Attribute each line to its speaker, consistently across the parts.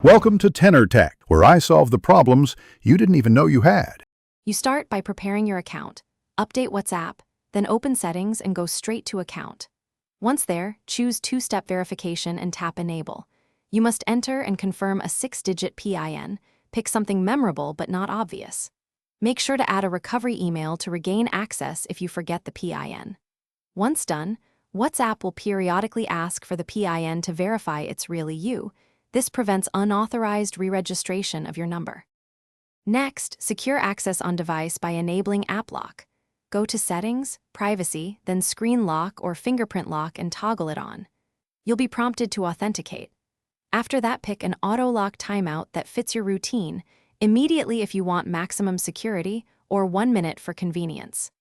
Speaker 1: Welcome to Tenor Tech, where I solve the problems you didn't even know you had.
Speaker 2: You start by preparing your account, update WhatsApp, then open Settings and go straight to Account. Once there, choose two-step verification and tap Enable. You must enter and confirm a 6-digit PIN. Pick something memorable but not obvious. Make sure to add a recovery email to regain access if you forget the PIN. Once done, WhatsApp will periodically ask for the PIN to verify it's really you. This prevents unauthorized re-registration of your number. Next, secure access on device by enabling App Lock. Go to Settings, Privacy, then Screen Lock or Fingerprint Lock and toggle it on. You'll be prompted to authenticate. After that, pick an auto-lock timeout that fits your routine, immediately if you want maximum security, or 1 minute for convenience.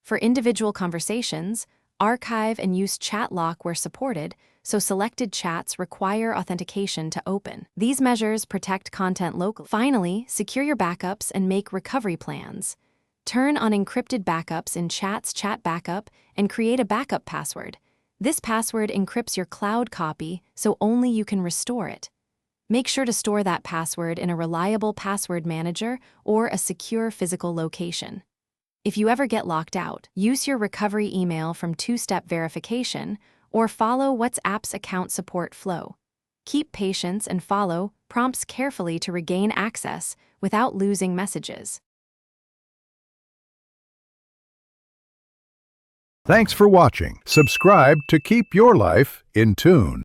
Speaker 2: For individual conversations, archive and use chat lock where supported, so selected chats require authentication to open. These measures protect content locally. Finally, secure your backups and make recovery plans. Turn on encrypted backups in Chat's Chat Backup and create a backup password. This password encrypts your cloud copy, so only you can restore it. Make sure to store that password in a reliable password manager or a secure physical location. If you ever get locked out, use your recovery email from two-step verification or follow WhatsApp's account support flow. Keep patience and follow prompts carefully to regain access without losing messages.
Speaker 1: Thanks for watching. Subscribe to keep your life in tune.